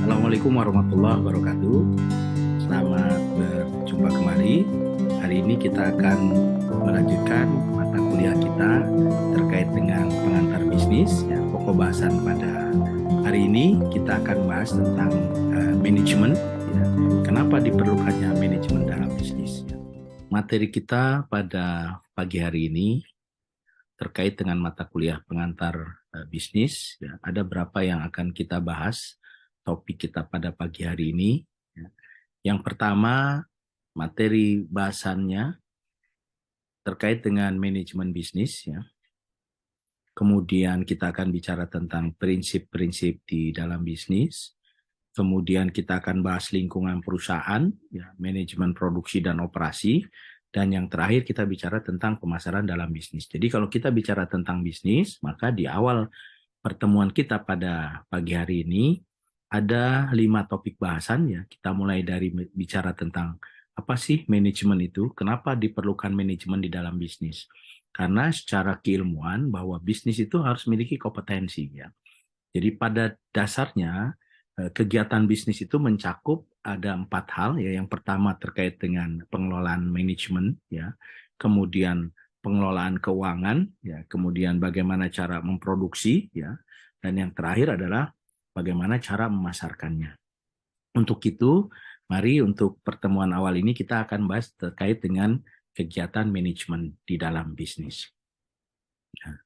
Assalamualaikum warahmatullahi wabarakatuh. Selamat berjumpa kembali. Hari ini kita akan melanjutkan mata kuliah kita terkait dengan pengantar bisnis. Ya, pokok bahasan pada hari ini kita akan bahas tentang manajemen. Ya. Kenapa diperlukannya manajemen dalam bisnis? Ya. Materi kita pada pagi hari ini terkait dengan mata kuliah pengantar bisnis. Ya. Ada berapa yang akan kita bahas topik kita pada pagi hari ini. Yang pertama, materi bahasannya terkait dengan manajemen bisnis. Ya. Kemudian kita akan bicara tentang prinsip-prinsip di dalam bisnis. Kemudian kita akan bahas lingkungan perusahaan, ya, manajemen produksi dan operasi. Dan yang terakhir kita bicara tentang pemasaran dalam bisnis. Jadi kalau kita bicara tentang bisnis, maka di awal pertemuan kita pada pagi hari ini, ada 5 topik bahasan ya. Kita mulai dari bicara tentang apa sih manajemen itu, kenapa diperlukan manajemen di dalam bisnis. Karena secara keilmuan bahwa bisnis itu harus memiliki kompetensi ya. Jadi pada dasarnya kegiatan bisnis itu mencakup ada 4 hal ya. Yang pertama terkait dengan pengelolaan manajemen ya. Kemudian pengelolaan keuangan ya, kemudian bagaimana cara memproduksi ya. Dan yang terakhir adalah bagaimana cara memasarkannya. Untuk itu, mari untuk pertemuan awal ini kita akan bahas terkait dengan kegiatan manajemen di dalam bisnis. Nah,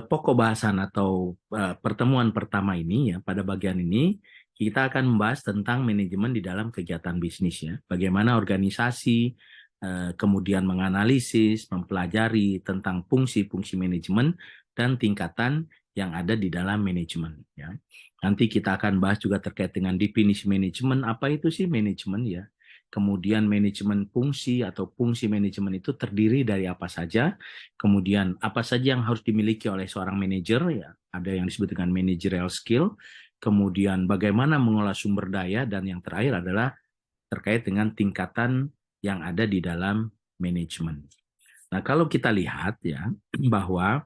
pokok bahasan atau pertemuan pertama ini ya, pada bagian ini kita akan membahas tentang manajemen di dalam kegiatan bisnis ya. Bagaimana organisasi kemudian menganalisis, mempelajari tentang fungsi-fungsi manajemen dan tingkatan yang ada di dalam manajemen ya. Nanti kita akan bahas juga terkait dengan definisi manajemen, apa itu sih manajemen ya. Kemudian manajemen fungsi atau fungsi manajemen itu terdiri dari apa saja. Kemudian apa saja yang harus dimiliki oleh seorang manajer ya. Ada yang disebut dengan managerial skill. Kemudian bagaimana mengolah sumber daya dan yang terakhir adalah terkait dengan tingkatan yang ada di dalam manajemen. Nah, kalau kita lihat ya bahwa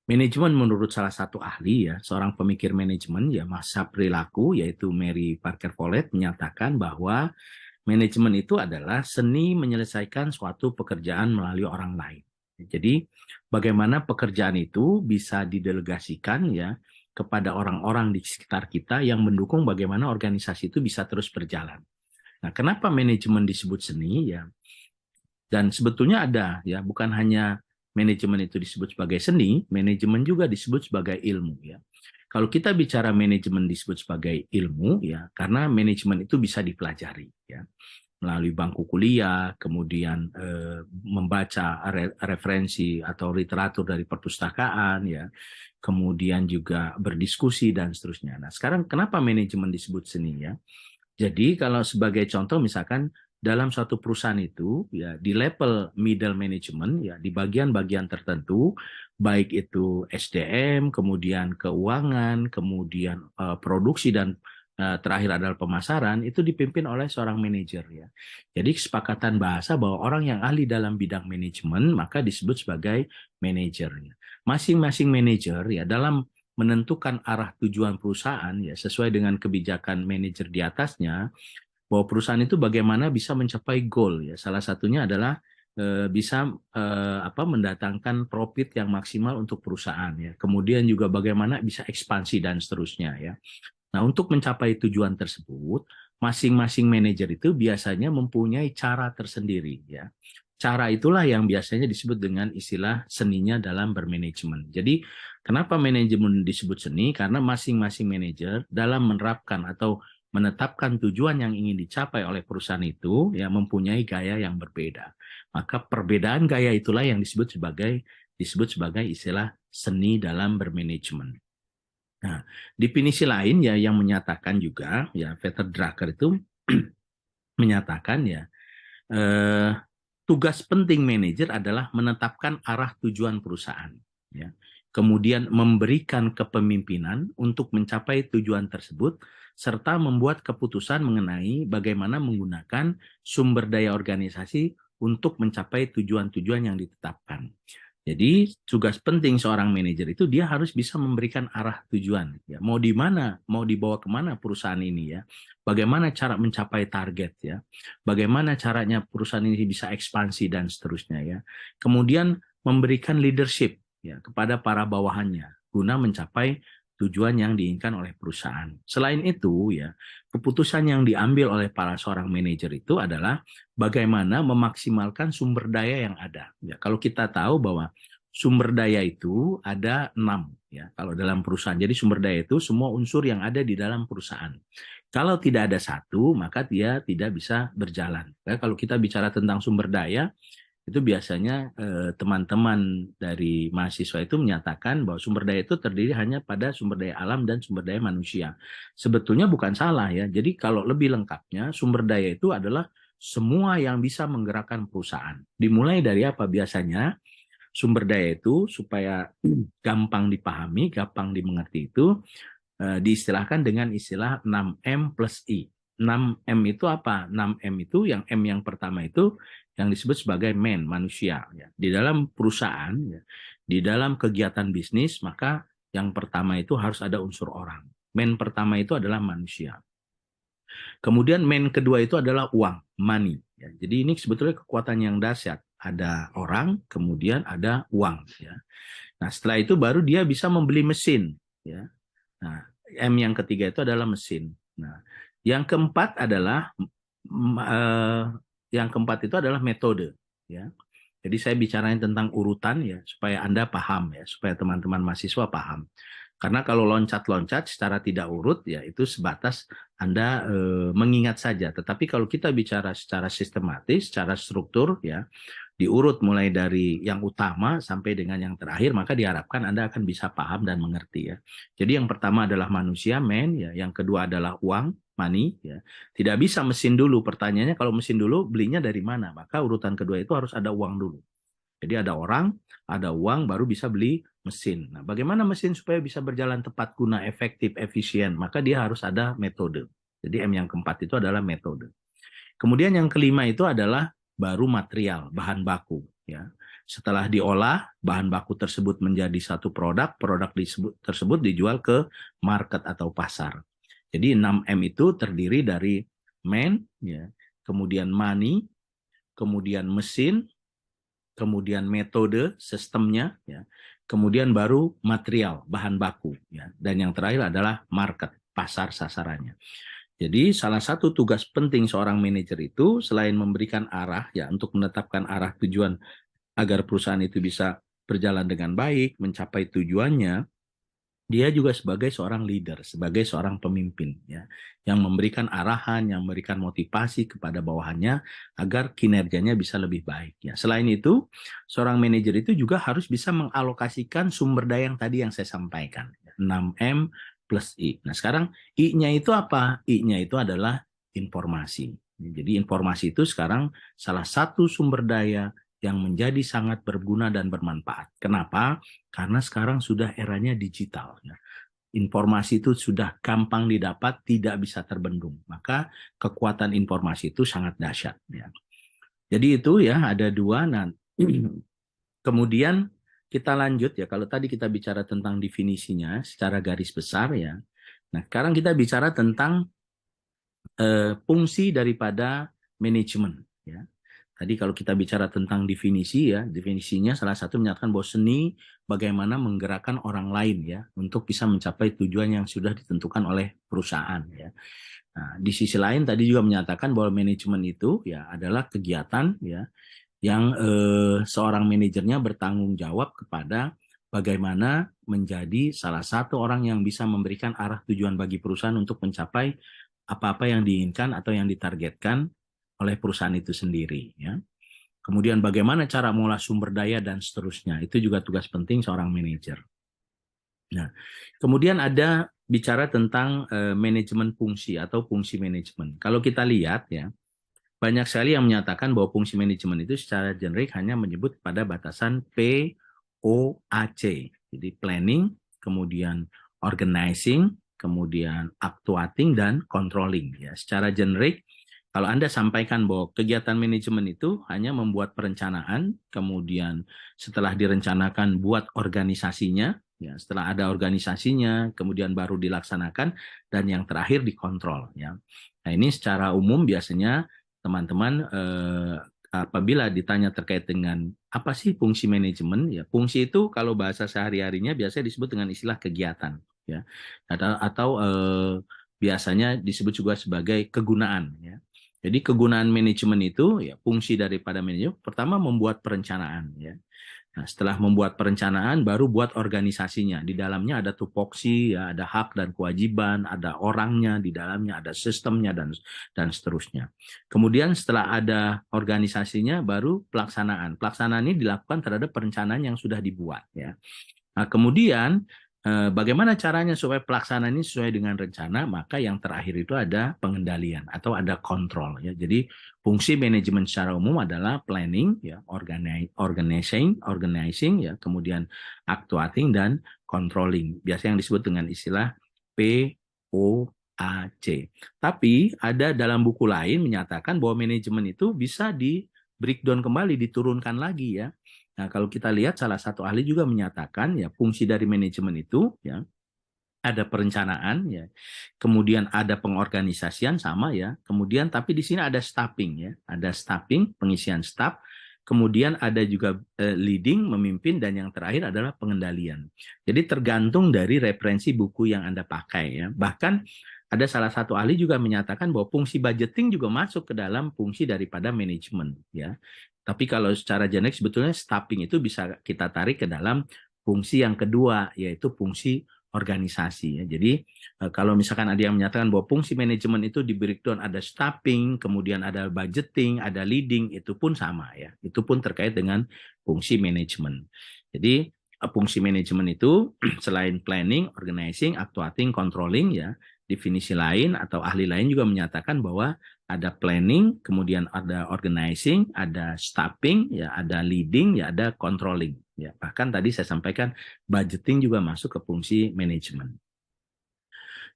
manajemen menurut salah satu ahli ya, seorang pemikir manajemen ya masa perilaku yaitu Mary Parker Follett menyatakan bahwa manajemen itu adalah seni menyelesaikan suatu pekerjaan melalui orang lain. Jadi bagaimana pekerjaan itu bisa didelegasikan ya kepada orang-orang di sekitar kita yang mendukung bagaimana organisasi itu bisa terus berjalan. Nah, kenapa manajemen disebut seni ya? Dan sebetulnya ada ya, bukan hanya manajemen itu disebut sebagai seni, manajemen juga disebut sebagai ilmu ya. Kalau kita bicara manajemen disebut sebagai ilmu ya, karena manajemen itu bisa dipelajari ya melalui bangku kuliah, kemudian membaca referensi atau literatur dari perpustakaan ya, kemudian juga berdiskusi dan seterusnya. Nah, sekarang kenapa manajemen disebut seni ya? Jadi kalau sebagai contoh misalkan dalam suatu perusahaan itu ya di level middle management ya di bagian-bagian tertentu baik itu SDM, kemudian keuangan, kemudian produksi dan terakhir adalah pemasaran itu dipimpin oleh seorang manajer ya. Jadi kesepakatan bahasa bahwa orang yang ahli dalam bidang manajemen maka disebut sebagai manajer. Masing-masing manajer ya dalam menentukan arah tujuan perusahaan ya sesuai dengan kebijakan manajer di atasnya bahwa perusahaan itu bagaimana bisa mencapai goal ya salah satunya adalah bisa mendatangkan profit yang maksimal untuk perusahaan ya kemudian juga bagaimana bisa ekspansi dan seterusnya ya. Nah untuk mencapai tujuan tersebut masing-masing manajer itu biasanya mempunyai cara tersendiri ya. Cara itulah yang biasanya disebut dengan istilah seninya dalam bermanajemen. Jadi kenapa manajemen disebut seni? Karena masing-masing manajer dalam menerapkan atau menetapkan tujuan yang ingin dicapai oleh perusahaan itu ya mempunyai gaya yang berbeda. Maka perbedaan gaya itulah yang disebut sebagai istilah seni dalam bermanajemen. Nah, definisi lain ya yang menyatakan juga ya Peter Drucker itu menyatakan ya tugas penting manajer adalah menetapkan arah tujuan perusahaan ya. kemudian memberikan kepemimpinan untuk mencapai tujuan tersebut, serta membuat keputusan mengenai bagaimana menggunakan sumber daya organisasi untuk mencapai tujuan-tujuan yang ditetapkan. Jadi tugas penting seorang manajer itu dia harus bisa memberikan arah tujuan. Ya. Mau di mana, mau dibawa kemana perusahaan ini ya. Bagaimana cara mencapai target ya. Bagaimana caranya perusahaan ini bisa ekspansi dan seterusnya ya. Kemudian memberikan leadership ya kepada para bawahannya guna mencapai tujuan yang diinginkan oleh perusahaan. Selain itu ya, keputusan yang diambil oleh para seorang manajer itu adalah bagaimana memaksimalkan sumber daya yang ada. Ya, kalau kita tahu bahwa sumber daya itu ada 6 ya kalau dalam perusahaan. Jadi sumber daya itu semua unsur yang ada di dalam perusahaan. Kalau tidak ada satu, maka dia tidak bisa berjalan. Ya, kalau kita bicara tentang sumber daya, itu biasanya teman-teman dari mahasiswa itu menyatakan bahwa sumber daya itu terdiri hanya pada sumber daya alam dan sumber daya manusia. Sebetulnya bukan salah ya. Jadi kalau lebih lengkapnya, sumber daya itu adalah semua yang bisa menggerakkan perusahaan. Dimulai dari apa biasanya? Sumber daya itu supaya gampang dipahami, gampang dimengerti itu diistilahkan dengan istilah 6M plus I. 6M itu apa? 6M itu yang M yang pertama itu yang disebut sebagai man, manusia. Ya. Di dalam perusahaan, ya, di dalam kegiatan bisnis, maka yang pertama itu harus ada unsur orang. Man pertama itu adalah manusia. Kemudian man kedua itu adalah uang, money. Ya. Jadi ini sebetulnya kekuatan yang dahsyat. Ada orang, kemudian ada uang. Ya. Nah setelah itu baru dia bisa membeli mesin. Ya. Nah, M yang ketiga itu adalah mesin. Nah, yang keempat adalah itu adalah metode, ya. Jadi saya bicarain tentang urutan ya supaya Anda paham ya, supaya teman-teman mahasiswa paham. Karena kalau loncat-loncat secara tidak urut ya itu sebatas Anda mengingat saja. Tetapi kalau kita bicara secara sistematis, secara struktur ya, diurut mulai dari yang utama sampai dengan yang terakhir, maka diharapkan Anda akan bisa paham dan mengerti ya. Jadi yang pertama adalah manusia, man, ya. Yang kedua adalah uang, money, ya. Tidak bisa mesin dulu. Pertanyaannya kalau mesin dulu belinya dari mana? Maka urutan kedua itu harus ada uang dulu. Jadi ada orang, ada uang, baru bisa beli mesin. Nah, bagaimana mesin supaya bisa berjalan tepat guna, efektif, efisien? Maka dia harus ada metode. Jadi M yang keempat itu adalah metode. Kemudian yang kelima itu adalah baru material, bahan baku. Ya. Setelah diolah, bahan baku tersebut menjadi satu produk, tersebut dijual ke market atau pasar. Jadi 6M itu terdiri dari man, ya, kemudian money, kemudian mesin, kemudian metode, sistemnya, ya, kemudian baru material, bahan baku, ya, dan yang terakhir adalah market, pasar sasarannya. Jadi salah satu tugas penting seorang manajer itu selain memberikan arah ya untuk menetapkan arah tujuan agar perusahaan itu bisa berjalan dengan baik, mencapai tujuannya, dia juga sebagai seorang leader, sebagai seorang pemimpin ya, yang memberikan arahan, yang memberikan motivasi kepada bawahannya agar kinerjanya bisa lebih baik ya. Selain itu, seorang manajer itu juga harus bisa mengalokasikan sumber daya yang tadi yang saya sampaikan. 6M plus I. Nah, sekarang I-nya itu apa? I-nya itu adalah informasi. Jadi informasi itu sekarang salah satu sumber daya yang menjadi sangat berguna dan bermanfaat. Kenapa? Karena sekarang sudah eranya digital. Informasi itu sudah gampang didapat, tidak bisa terbendung. Maka kekuatan informasi itu sangat dahsyat. Ya. Jadi itu ya ada dua. Nah, kemudian kita lanjut ya. Kalau tadi kita bicara tentang definisinya secara garis besar ya. Nah, sekarang kita bicara tentang fungsi daripada manajemen. Ya. Tadi kalau kita bicara tentang definisi ya, definisinya salah satu menyatakan bahwa seni bagaimana menggerakkan orang lain ya untuk bisa mencapai tujuan yang sudah ditentukan oleh perusahaan ya. Nah, di sisi lain tadi juga menyatakan bahwa manajemen itu ya adalah kegiatan ya yang seorang manajernya bertanggung jawab kepada bagaimana menjadi salah satu orang yang bisa memberikan arah tujuan bagi perusahaan untuk mencapai apa-apa yang diinginkan atau yang ditargetkan oleh perusahaan itu sendiri. Ya. Kemudian bagaimana cara mengolah sumber daya dan seterusnya. Itu juga tugas penting seorang manajer. Nah, kemudian ada bicara tentang manajemen fungsi atau fungsi manajemen. Kalau kita lihat ya, banyak sekali yang menyatakan bahwa fungsi manajemen itu secara generik hanya menyebut pada batasan POAC. Jadi planning, kemudian organizing, kemudian actuating, dan controlling. Ya, secara generik, kalau Anda sampaikan bahwa kegiatan manajemen itu hanya membuat perencanaan, kemudian setelah direncanakan buat organisasinya, ya, setelah ada organisasinya, kemudian baru dilaksanakan, dan yang terakhir dikontrol. Ya. Nah, ini secara umum biasanya teman-teman apabila ditanya terkait dengan apa sih fungsi manajemen, ya fungsi itu kalau bahasa sehari-harinya biasanya disebut dengan istilah kegiatan, ya, atau biasanya disebut juga sebagai kegunaan. Ya. Jadi kegunaan manajemen itu, ya fungsi daripada manajemen pertama membuat perencanaan. Ya. Nah, setelah membuat perencanaan, baru buat organisasinya. Di dalamnya ada tupoksi, ya, ada hak dan kewajiban, ada orangnya di dalamnya, ada sistemnya, dan seterusnya. Kemudian setelah ada organisasinya, baru pelaksanaan. Pelaksanaan ini dilakukan terhadap perencanaan yang sudah dibuat. Ya. Nah, kemudian bagaimana caranya supaya pelaksanaan ini sesuai dengan rencana? Maka yang terakhir itu ada pengendalian atau ada kontrol. Ya. Jadi fungsi manajemen secara umum adalah planning, ya, organizing, ya, kemudian actuating dan controlling. Biasanya yang disebut dengan istilah POAC. Tapi ada dalam buku lain menyatakan bahwa manajemen itu bisa di breakdown kembali, diturunkan lagi, ya. Nah, kalau kita lihat salah satu ahli juga menyatakan, ya, fungsi dari manajemen itu, ya, ada perencanaan, ya, kemudian ada pengorganisasian sama, ya, kemudian tapi di sini ada staffing, ya, ada staffing, pengisian staff, kemudian ada juga leading, memimpin, dan yang terakhir adalah pengendalian. Jadi tergantung dari referensi buku yang Anda pakai, ya. Bahkan ada salah satu ahli juga menyatakan bahwa fungsi budgeting juga masuk ke dalam fungsi daripada manajemen, ya. Tapi kalau secara generik sebetulnya staffing itu bisa kita tarik ke dalam fungsi yang kedua, yaitu fungsi organisasi. Ya. Jadi kalau misalkan ada yang menyatakan bahwa fungsi manajemen itu di breakdown ada staffing, kemudian ada budgeting, ada leading, itu pun sama, ya. Itu pun terkait dengan fungsi manajemen. Jadi fungsi manajemen itu selain planning, organizing, actuating, controlling, ya, definisi lain atau ahli lain juga menyatakan bahwa ada planning, kemudian ada organizing, ada staffing, ya, ada leading, ya, ada controlling. Ya, bahkan tadi saya sampaikan budgeting juga masuk ke fungsi manajemen.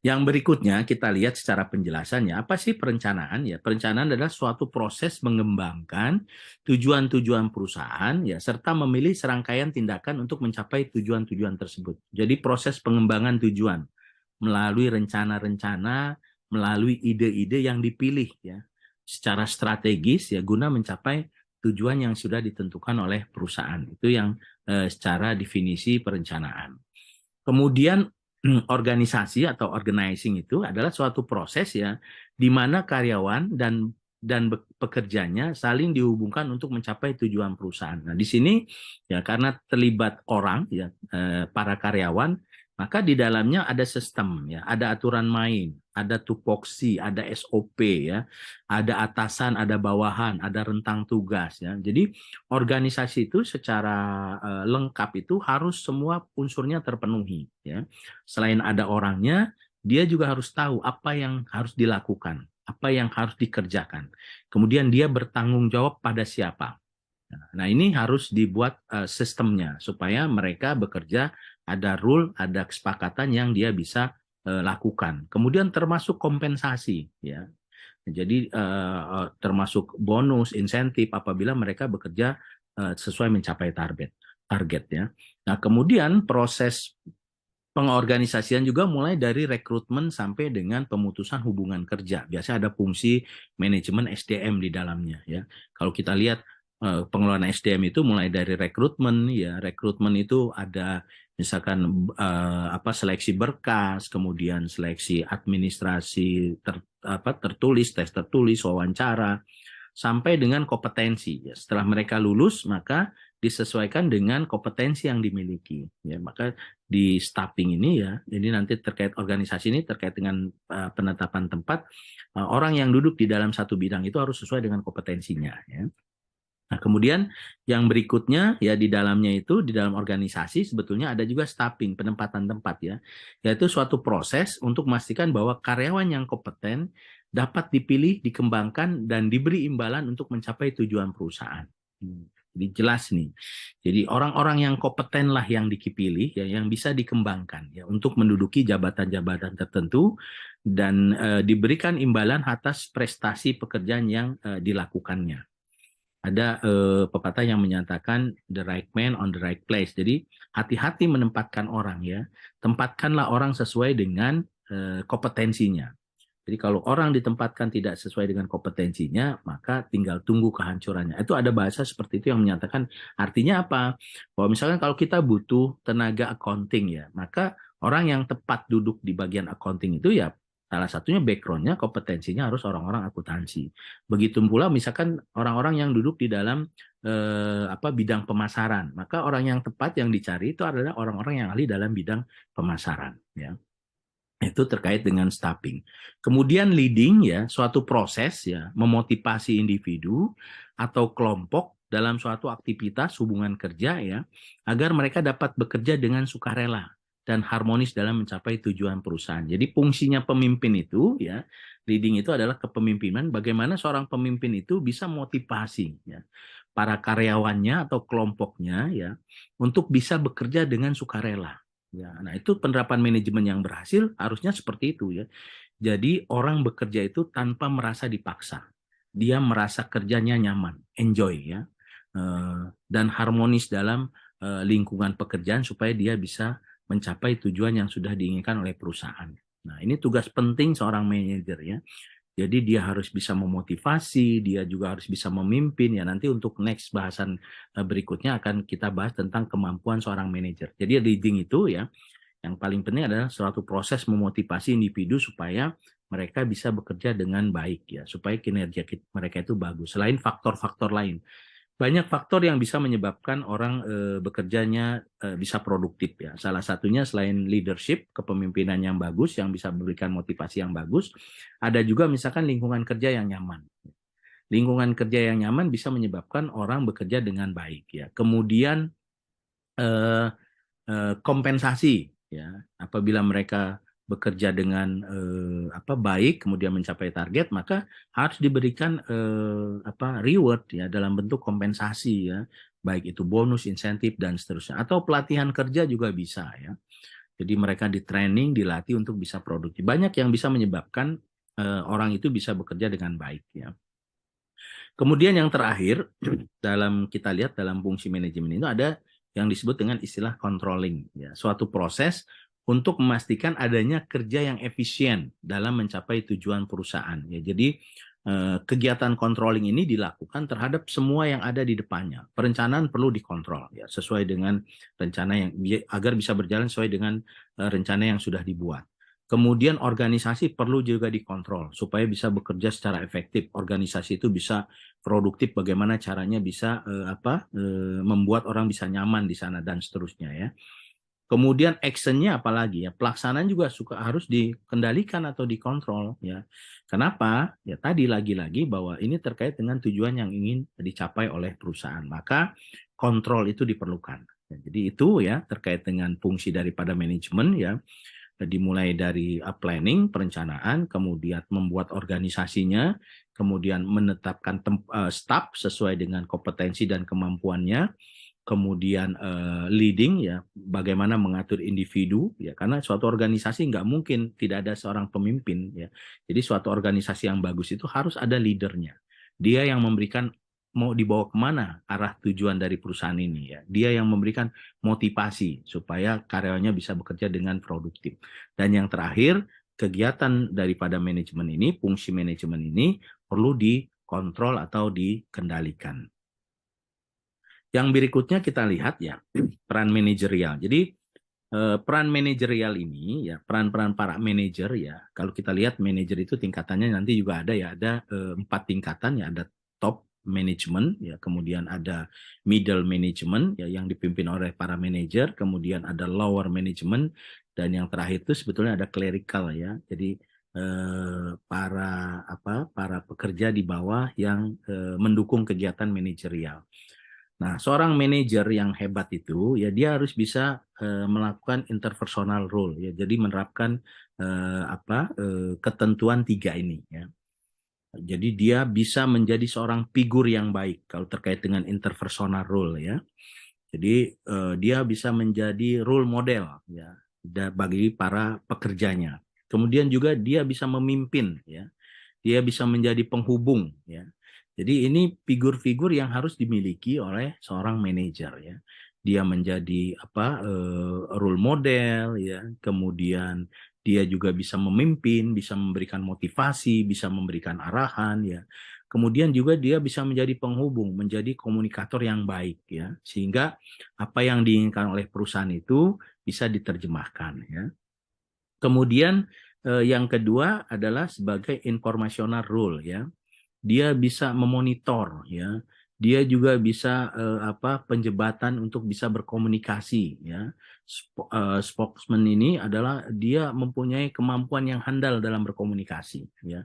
Yang berikutnya kita lihat secara penjelasannya, apa sih perencanaan? Ya, perencanaan adalah suatu proses mengembangkan tujuan-tujuan perusahaan, ya, serta memilih serangkaian tindakan untuk mencapai tujuan-tujuan tersebut. Jadi proses pengembangan tujuan melalui rencana-rencana, melalui ide-ide yang dipilih, ya, secara strategis, ya, guna mencapai tujuan yang sudah ditentukan oleh perusahaan. Itu yang secara definisi perencanaan. Kemudian organisasi atau organizing itu adalah suatu proses, ya, di mana karyawan dan pekerjanya saling dihubungkan untuk mencapai tujuan perusahaan. Nah, di sini, ya, karena terlibat orang, ya, para karyawan, maka di dalamnya ada sistem, ya, ada aturan main, ada tupoksi, ada SOP, ya, ada atasan, ada bawahan, ada rentang tugas, ya. Jadi organisasi itu secara lengkap itu harus semua unsurnya terpenuhi, ya. Selain ada orangnya, dia juga harus tahu apa yang harus dilakukan, apa yang harus dikerjakan. Kemudian dia bertanggung jawab pada siapa. Nah, ini harus dibuat sistemnya supaya mereka bekerja, ada rule, ada kesepakatan yang dia bisa lakukan. Kemudian termasuk kompensasi, ya. Jadi termasuk bonus, insentif apabila mereka bekerja sesuai mencapai target, ya. Nah, kemudian proses pengorganisasian juga mulai dari rekrutmen sampai dengan pemutusan hubungan kerja. Biasanya ada fungsi manajemen SDM di dalamnya, ya. Kalau kita lihat pengelolaan SDM itu mulai dari rekrutmen, ya. Rekrutmen itu ada misalkan seleksi berkas, kemudian seleksi administrasi tertulis, tes tertulis, wawancara, sampai dengan kompetensi. Ya. Setelah mereka lulus, maka disesuaikan dengan kompetensi yang dimiliki. Ya, maka di staffing ini, ya, jadi nanti terkait organisasi ini terkait dengan penetapan tempat, orang yang duduk di dalam satu bidang itu harus sesuai dengan kompetensinya. Ya. Nah, kemudian yang berikutnya, ya, di dalamnya itu, di dalam organisasi sebetulnya ada juga staffing, penempatan tempat, ya, yaitu suatu proses untuk memastikan bahwa karyawan yang kompeten dapat dipilih, dikembangkan, dan diberi imbalan untuk mencapai tujuan perusahaan. Jadi jelas nih. Jadi orang-orang yang kompeten lah yang dipilih ya, yang bisa dikembangkan ya untuk menduduki jabatan-jabatan tertentu dan diberikan imbalan atas prestasi pekerjaan yang dilakukannya. Ada pepatah yang menyatakan the right man on the right place. Jadi hati-hati menempatkan orang ya. Tempatkanlah orang sesuai dengan kompetensinya. Jadi kalau orang ditempatkan tidak sesuai dengan kompetensinya, maka tinggal tunggu kehancurannya. Itu ada bahasa seperti itu yang menyatakan artinya apa? Bahwa misalkan kalau kita butuh tenaga accounting ya, maka orang yang tepat duduk di bagian accounting itu ya salah satunya background-nya, kompetensinya harus orang-orang akuntansi. Begitu pula misalkan orang-orang yang duduk di dalam bidang pemasaran, maka orang yang tepat yang dicari itu adalah orang-orang yang ahli dalam bidang pemasaran ya. Itu terkait dengan staffing. Kemudian leading ya, suatu proses ya, memotivasi individu atau kelompok dalam suatu aktivitas hubungan kerja ya, agar mereka dapat bekerja dengan sukarela dan harmonis dalam mencapai tujuan perusahaan. Jadi fungsinya pemimpin itu ya, leading itu adalah kepemimpinan, bagaimana seorang pemimpin itu bisa motivasi ya para karyawannya atau kelompoknya ya untuk bisa bekerja dengan sukarela. Ya, nah itu penerapan manajemen yang berhasil harusnya seperti itu ya. Jadi orang bekerja itu tanpa merasa dipaksa. Dia merasa kerjanya nyaman, enjoy ya. Dan harmonis dalam lingkungan pekerjaan supaya dia bisa mencapai tujuan yang sudah diinginkan oleh perusahaan. Nah, ini tugas penting seorang manajer ya. Jadi dia harus bisa memotivasi, dia juga harus bisa memimpin ya. Nanti untuk next bahasan berikutnya akan kita bahas tentang kemampuan seorang manajer. Jadi leading itu ya, yang paling penting adalah suatu proses memotivasi individu supaya mereka bisa bekerja dengan baik ya, supaya kinerja mereka itu bagus. Selain faktor-faktor lain, banyak faktor yang bisa menyebabkan orang bekerjanya bisa produktif ya. Salah satunya selain leadership, kepemimpinan yang bagus yang bisa memberikan motivasi yang bagus, ada juga misalkan lingkungan kerja yang nyaman. Lingkungan kerja yang nyaman bisa menyebabkan orang bekerja dengan baik ya. Kemudian kompensasi ya, apabila mereka bekerja dengan baik kemudian mencapai target, maka harus diberikan reward ya dalam bentuk kompensasi ya, baik itu bonus, insentif dan seterusnya, atau pelatihan kerja juga bisa ya. Jadi mereka di training, dilatih untuk bisa produktif. Banyak yang bisa menyebabkan orang itu bisa bekerja dengan baik ya. Kemudian yang terakhir dalam kita lihat dalam fungsi manajemen itu ada yang disebut dengan istilah controlling ya, suatu proses untuk memastikan adanya kerja yang efisien dalam mencapai tujuan perusahaan ya. Jadi kegiatan controlling ini dilakukan terhadap semua yang ada di depannya. Perencanaan perlu dikontrol ya, sesuai dengan rencana yang agar bisa berjalan sesuai dengan rencana yang sudah dibuat. Kemudian organisasi perlu juga dikontrol supaya bisa bekerja secara efektif. Organisasi itu bisa produktif, bagaimana caranya bisa membuat orang bisa nyaman di sana dan seterusnya ya. Kemudian actionnya apalagi ya, pelaksanaan juga harus dikendalikan atau dikontrol ya. Kenapa? Ya tadi lagi-lagi bahwa ini terkait dengan tujuan yang ingin dicapai oleh perusahaan. Maka kontrol itu diperlukan. Ya, jadi itu ya terkait dengan fungsi daripada manajemen ya. Dimulai dari planning, perencanaan, kemudian membuat organisasinya, kemudian menetapkan staff sesuai dengan kompetensi dan kemampuannya, kemudian leading ya, bagaimana mengatur individu ya, karena suatu organisasi nggak mungkin tidak ada seorang pemimpin ya. Jadi suatu organisasi yang bagus itu harus ada leadernya. Dia yang memberikan mau dibawa kemana arah tujuan dari perusahaan ini ya. Dia yang memberikan motivasi supaya karyawannya bisa bekerja dengan produktif. Dan yang terakhir, kegiatan daripada manajemen ini, fungsi manajemen ini perlu dikontrol atau dikendalikan. Yang berikutnya kita lihat ya, peran manajerial. Jadi peran manajerial ini ya, peran-peran para manajer ya. Kalau kita lihat manajer itu tingkatannya nanti juga ada ya, ada 4 tingkatan ya, ada top management ya, kemudian ada middle management ya yang dipimpin oleh para manajer, kemudian ada lower management, dan yang terakhir itu sebetulnya ada clerical ya. Jadi para pekerja di bawah yang mendukung kegiatan manajerial. Nah, seorang manajer yang hebat itu ya dia harus bisa melakukan interpersonal role ya. Jadi menerapkan ketentuan 3 ini ya. Jadi dia bisa menjadi seorang figur yang baik kalau terkait dengan interpersonal role ya. Jadi dia bisa menjadi role model ya bagi para pekerjanya. Kemudian juga dia bisa memimpin ya. Dia bisa menjadi penghubung ya. Jadi ini figur-figur yang harus dimiliki oleh seorang manajer ya. Dia menjadi role model ya. Kemudian dia juga bisa memimpin, bisa memberikan motivasi, bisa memberikan arahan ya. Kemudian juga dia bisa menjadi penghubung, menjadi komunikator yang baik ya. Sehingga apa yang diinginkan oleh perusahaan itu bisa diterjemahkan ya. Kemudian yang kedua adalah sebagai informational role ya. Dia bisa memonitor ya. Dia juga bisa penjembatan untuk bisa berkomunikasi ya. Spokesman ini adalah dia mempunyai kemampuan yang handal dalam berkomunikasi ya.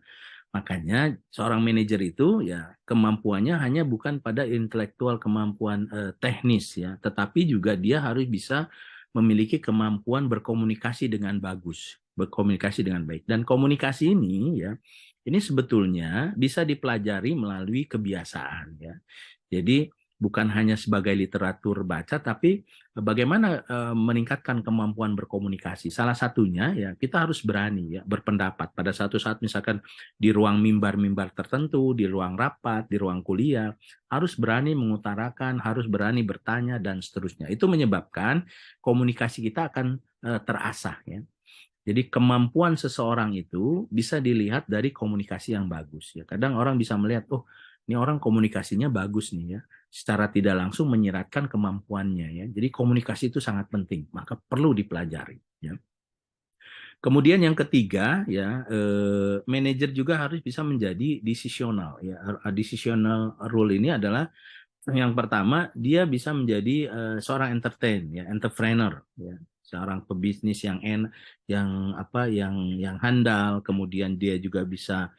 Makanya seorang manajer itu ya kemampuannya hanya bukan pada intelektual kemampuan teknis ya, tetapi juga dia harus bisa memiliki kemampuan berkomunikasi dengan bagus, berkomunikasi dengan baik. Dan komunikasi ini ya, ini sebetulnya bisa dipelajari melalui kebiasaan ya. Jadi bukan hanya sebagai literatur baca, tapi bagaimana meningkatkan kemampuan berkomunikasi. Salah satunya ya kita harus berani ya berpendapat pada satu saat misalkan di ruang mimbar-mimbar tertentu, di ruang rapat, di ruang kuliah, harus berani mengutarakan, harus berani bertanya dan seterusnya. Itu menyebabkan komunikasi kita akan terasah ya. Jadi kemampuan seseorang itu bisa dilihat dari komunikasi yang bagus ya. Kadang orang bisa melihat, oh ini orang komunikasinya bagus nih ya. Secara tidak langsung menyiratkan kemampuannya ya. Jadi komunikasi itu sangat penting, maka perlu dipelajari ya. Kemudian yang ketiga ya, manajer juga harus bisa menjadi decisional ya. Decisional role ini adalah yang pertama dia bisa menjadi seorang entrepreneur ya, seorang pebisnis yang handal, kemudian dia juga bisa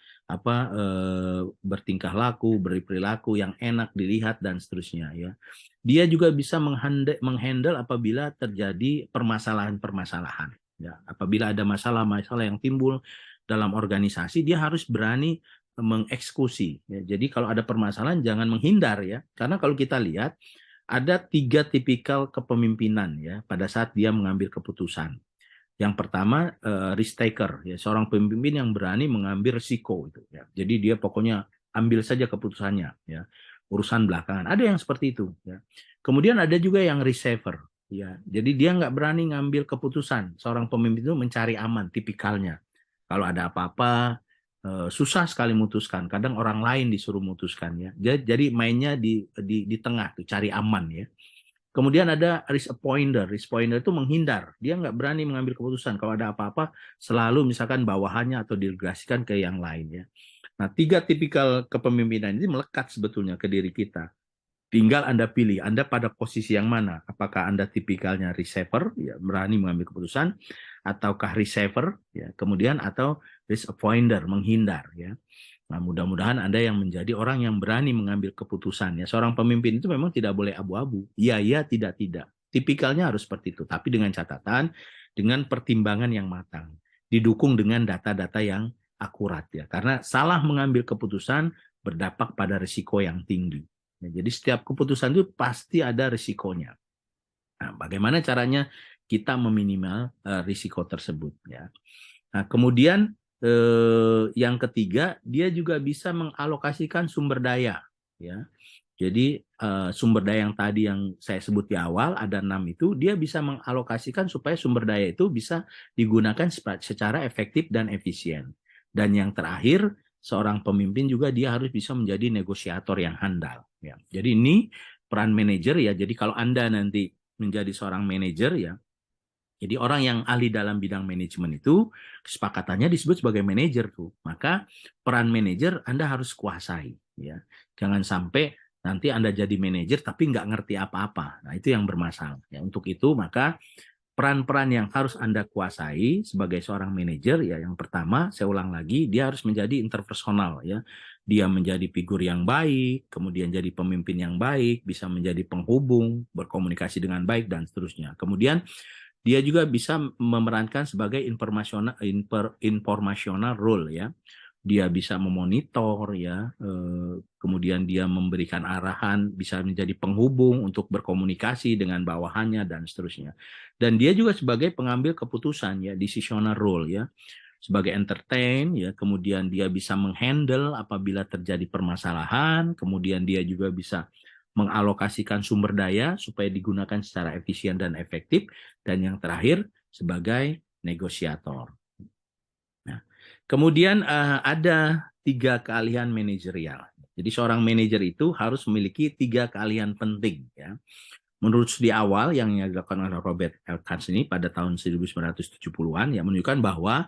bertingkah laku, berperilaku yang enak dilihat dan seterusnya ya. Dia juga bisa menghandle apabila terjadi permasalahan-permasalahan ya. Apabila ada masalah-masalah yang timbul dalam organisasi, dia harus berani mengeksekusi ya. Jadi kalau ada permasalahan jangan menghindar ya, karena kalau kita lihat ada 3 tipikal kepemimpinan ya pada saat dia mengambil keputusan. Yang pertama risk taker ya, seorang pemimpin yang berani mengambil risiko itu ya. Jadi dia pokoknya ambil saja keputusannya ya, urusan belakangan. Ada yang seperti itu ya. Kemudian ada juga yang risk saver ya, jadi dia nggak berani ngambil keputusan. Seorang pemimpin itu mencari aman tipikalnya. Kalau ada apa-apa susah sekali memutuskan. Kadang orang lain disuruh memutuskan ya. Jadi mainnya di tengah tuh, cari aman ya. Kemudian ada risk appointer. Risk appointer itu menghindar. Dia nggak berani mengambil keputusan. Kalau ada apa-apa selalu misalkan bawahannya atau delegasikan ke yang lain ya. Nah, 3 tipikal kepemimpinan ini melekat sebetulnya ke diri kita. Tinggal Anda pilih, Anda pada posisi yang mana? Apakah Anda tipikalnya receiver, ya, berani mengambil keputusan, ataukah receiver, ya, kemudian atau risk appointer, menghindar, ya. Nah, mudah-mudahan Anda yang menjadi orang yang berani mengambil keputusan, ya. Seorang pemimpin itu memang tidak boleh abu-abu, iya, tidak, tidak. Tipikalnya harus seperti itu, tapi dengan catatan, dengan pertimbangan yang matang, didukung dengan data-data yang akurat, ya. Karena salah mengambil keputusan berdampak pada risiko yang tinggi. Nah, jadi setiap keputusan itu pasti ada risikonya. Nah, bagaimana caranya kita meminimal risiko tersebut ya. Nah, kemudian yang ketiga, dia juga bisa mengalokasikan sumber daya ya. Jadi sumber daya yang tadi yang saya sebut di awal ada 6 itu, dia bisa mengalokasikan supaya sumber daya itu bisa digunakan secara efektif dan efisien. Dan yang terakhir, seorang pemimpin juga dia harus bisa menjadi negosiator yang handal ya. Jadi ini peran manajer ya. Jadi kalau Anda nanti menjadi seorang manajer ya, jadi orang yang ahli dalam bidang manajemen itu kesepakatannya disebut sebagai manajer tuh. Maka peran manajer Anda harus kuasai ya. Jangan sampai nanti Anda jadi manajer tapi nggak ngerti apa-apa. Nah, itu yang bermasalah ya. Untuk itu maka peran-peran yang harus Anda kuasai sebagai seorang manajer ya, yang pertama saya ulang lagi, dia harus menjadi interpersonal ya. Dia menjadi figur yang baik, kemudian jadi pemimpin yang baik, bisa menjadi penghubung, berkomunikasi dengan baik dan seterusnya. Kemudian dia juga bisa memerankan sebagai informational role ya. dia bisa memonitor ya, kemudian dia memberikan arahan, bisa menjadi penghubung untuk berkomunikasi dengan bawahannya dan seterusnya. Dan dia juga sebagai pengambil keputusan ya, decisional role ya, sebagai entertain ya, kemudian dia bisa menghandle apabila terjadi permasalahan, kemudian dia juga bisa mengalokasikan sumber daya supaya digunakan secara efisien dan efektif, dan yang terakhir sebagai negosiator. Nah, kemudian ada 3 keahlian manajerial. Jadi seorang manajer itu harus memiliki 3 keahlian penting ya. Menurut studi awal yang dilakukan oleh Robert Elkins ini pada tahun 1970-an yang menunjukkan bahwa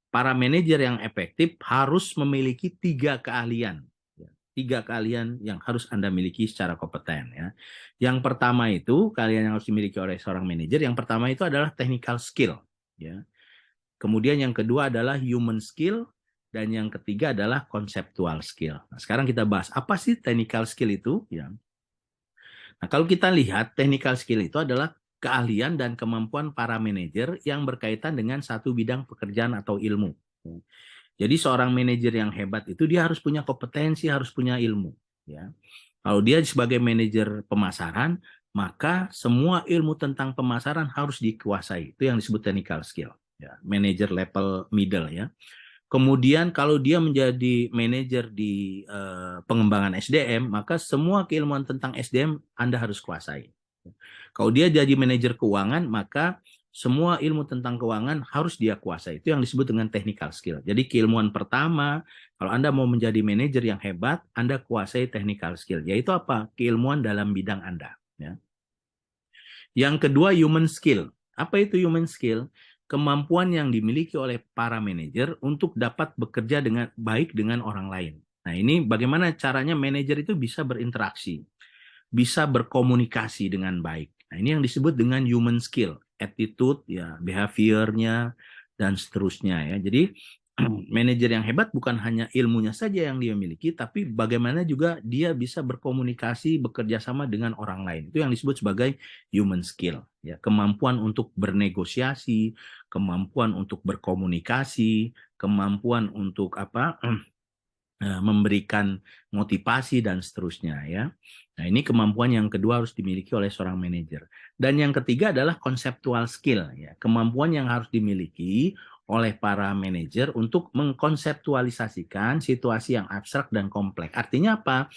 para manajer yang efektif harus memiliki 3 keahlian. 3 keahlian yang harus Anda miliki secara kompeten ya. Yang pertama itu, keahlian yang harus dimiliki oleh seorang manajer, yang pertama itu adalah technical skill ya. Kemudian yang kedua adalah human skill, dan yang ketiga adalah conceptual skill. Nah, sekarang kita bahas apa sih technical skill itu ya. Nah, kalau kita lihat technical skill itu adalah keahlian dan kemampuan para manajer yang berkaitan dengan satu bidang pekerjaan atau ilmu. Jadi seorang manajer yang hebat itu dia harus punya kompetensi, harus punya ilmu ya. Kalau dia sebagai manajer pemasaran, maka semua ilmu tentang pemasaran harus dikuasai. Itu yang disebut technical skill ya, manager level middle ya. Kemudian kalau dia menjadi manajer di pengembangan SDM, maka semua keilmuan tentang SDM Anda harus kuasai. Kalau dia jadi manajer keuangan, maka semua ilmu tentang keuangan harus dia kuasai. Itu yang disebut dengan technical skill. Jadi keilmuan pertama, kalau Anda mau menjadi manajer yang hebat, Anda kuasai technical skill. Yaitu apa? Keilmuan dalam bidang Anda. Ya. Yang kedua, human skill. Apa itu human skill? Kemampuan yang dimiliki oleh para manajer untuk dapat bekerja dengan baik dengan orang lain. Nah, ini bagaimana caranya manajer itu bisa berinteraksi, bisa berkomunikasi dengan baik. Nah, ini yang disebut dengan human skill, attitude, ya, behaviornya, dan seterusnya ya. Jadi manajer yang hebat bukan hanya ilmunya saja yang dia miliki, tapi bagaimana juga dia bisa berkomunikasi, bekerja sama dengan orang lain. Itu yang disebut sebagai human skill. Ya, kemampuan untuk bernegosiasi, kemampuan untuk berkomunikasi, kemampuan untuk memberikan motivasi dan seterusnya ya. Nah, ini kemampuan yang kedua harus dimiliki oleh seorang manajer. Dan yang ketiga adalah conceptual skill ya, kemampuan yang harus dimiliki oleh para manajer untuk mengkonseptualisasikan situasi yang abstrak dan kompleks. Artinya apa?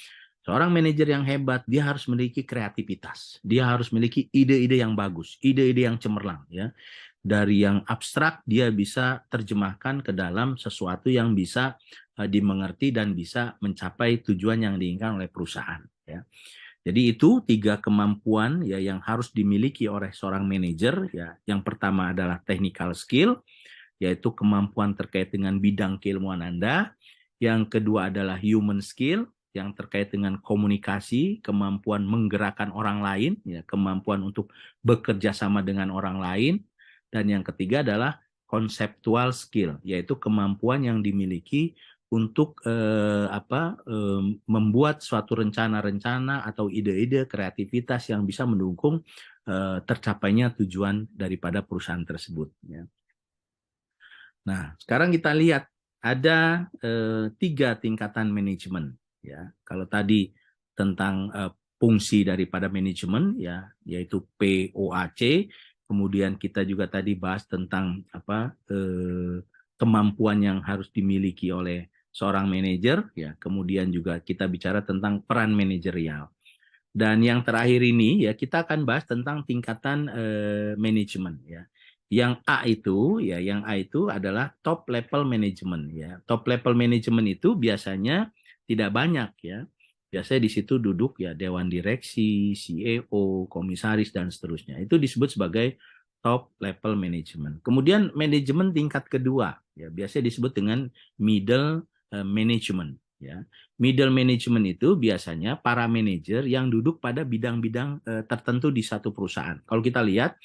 Seorang manajer yang hebat, dia harus memiliki kreativitas. Dia harus memiliki ide-ide yang bagus, ide-ide yang cemerlang ya. Dari yang abstrak dia bisa terjemahkan ke dalam sesuatu yang bisa dimengerti dan bisa mencapai tujuan yang diinginkan oleh perusahaan ya. Jadi itu 3 kemampuan ya yang harus dimiliki oleh seorang manajer ya. Yang pertama adalah technical skill, yaitu kemampuan terkait dengan bidang keilmuan Anda. Yang kedua adalah human skill, yang terkait dengan komunikasi, kemampuan menggerakkan orang lain, ya, kemampuan untuk bekerja sama dengan orang lain. Dan yang ketiga adalah conceptual skill, yaitu kemampuan yang dimiliki untuk membuat suatu rencana-rencana atau ide-ide kreativitas yang bisa mendukung tercapainya tujuan daripada perusahaan tersebut. Ya. Nah, sekarang kita lihat ada 3 tingkatan manajemen. Ya, kalau tadi tentang fungsi daripada manajemen, ya, yaitu POAC. Kemudian kita juga tadi bahas tentang kemampuan yang harus dimiliki oleh seorang manajer. Ya, kemudian juga kita bicara tentang peran manajerial. Dan yang terakhir ini ya kita akan bahas tentang tingkatan manajemen ya. Yang A itu adalah top level management ya. Top level management itu biasanya tidak banyak ya. Biasanya di situ duduk ya dewan direksi, CEO, komisaris dan seterusnya. Itu disebut sebagai top level management. Kemudian manajemen tingkat kedua ya biasanya disebut dengan middle management ya. Middle management itu biasanya para manajer yang duduk pada bidang-bidang tertentu di satu perusahaan. Kalau kita lihat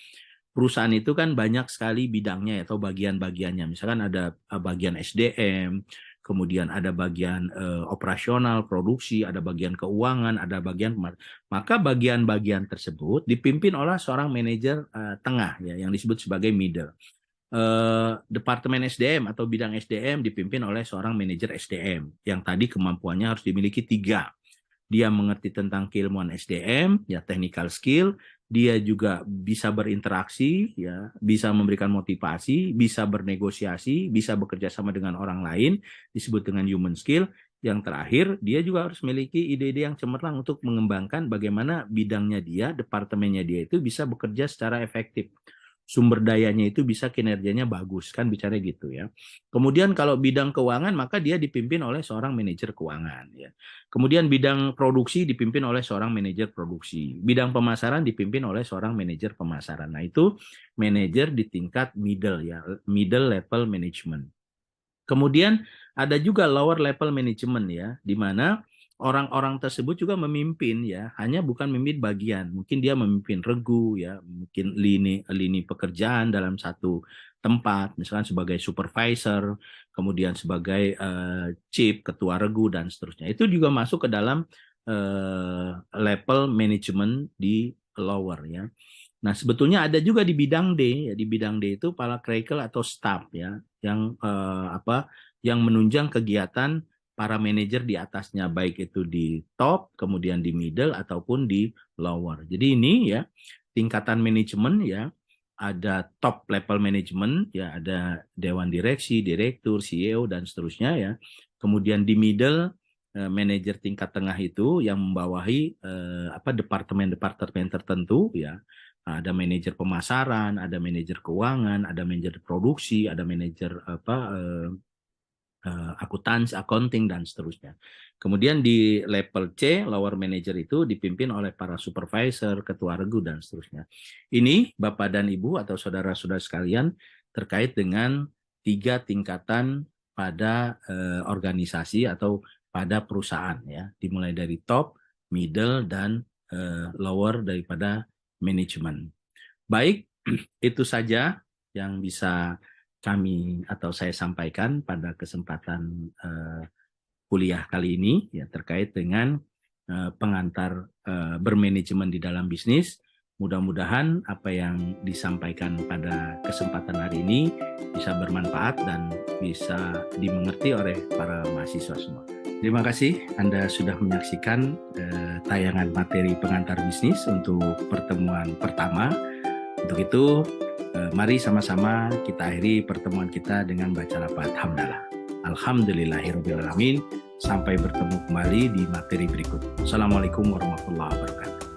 perusahaan itu kan banyak sekali bidangnya atau bagian-bagiannya. Misalkan ada bagian SDM, kemudian ada bagian operasional, produksi, ada bagian keuangan, ada bagian maka bagian-bagian tersebut dipimpin oleh seorang manajer tengah ya yang disebut sebagai middle. Departemen SDM atau bidang SDM dipimpin oleh seorang manajer SDM yang tadi kemampuannya harus dimiliki 3. Dia mengerti tentang keilmuan SDM, ya technical skill, dia juga bisa berinteraksi, ya, bisa memberikan motivasi, bisa bernegosiasi, bisa bekerja sama dengan orang lain, disebut dengan human skill. Yang terakhir, dia juga harus memiliki ide-ide yang cemerlang untuk mengembangkan bagaimana bidangnya dia, departemennya dia itu bisa bekerja secara efektif. Sumber dayanya itu bisa kinerjanya bagus, kan bicara gitu ya. Kemudian kalau bidang keuangan maka dia dipimpin oleh seorang manajer keuangan ya. Kemudian bidang produksi dipimpin oleh seorang manajer produksi. Bidang pemasaran dipimpin oleh seorang manajer pemasaran. Nah, itu manajer di tingkat middle ya, middle level management. Kemudian ada juga lower level management ya, di mana orang-orang tersebut juga memimpin ya, hanya bukan memimpin bagian, mungkin dia memimpin regu ya, mungkin lini pekerjaan dalam satu tempat, misalkan sebagai supervisor, kemudian sebagai chief, ketua regu dan seterusnya. Itu juga masuk ke dalam level management di lower ya. Nah, sebetulnya ada juga di bidang D, ya di bidang D itu para clerical atau staff ya, yang yang menunjang kegiatan para manajer di atasnya, baik itu di top, kemudian di middle ataupun di lower. Jadi ini ya tingkatan manajemen ya, ada top level management ya, ada dewan direksi, direktur, CEO dan seterusnya ya. Kemudian di middle manajer tingkat tengah itu yang membawahi departemen-departemen tertentu ya. Ada manajer pemasaran, ada manajer keuangan, ada manajer produksi, ada manajer akuntansi, accounting dan seterusnya. Kemudian di level C, lower manager itu dipimpin oleh para supervisor, ketua regu dan seterusnya. Ini Bapak dan Ibu atau saudara-saudara sekalian terkait dengan 3 tingkatan pada organisasi atau pada perusahaan ya, dimulai dari top, middle dan lower daripada manajemen. Baik, itu saja yang bisa kami atau saya sampaikan pada kesempatan kuliah kali ini ya, terkait dengan pengantar bermanajemen di dalam bisnis. Mudah-mudahan apa yang disampaikan pada kesempatan hari ini bisa bermanfaat dan bisa dimengerti oleh para mahasiswa semua. Terima kasih Anda sudah menyaksikan tayangan materi pengantar bisnis untuk pertemuan pertama. Untuk itu, mari sama-sama kita akhiri pertemuan kita dengan baca lafaz hamdalah. Alhamdulillahirrabbilalamin. Sampai bertemu kembali di materi berikut. Assalamualaikum warahmatullahi wabarakatuh.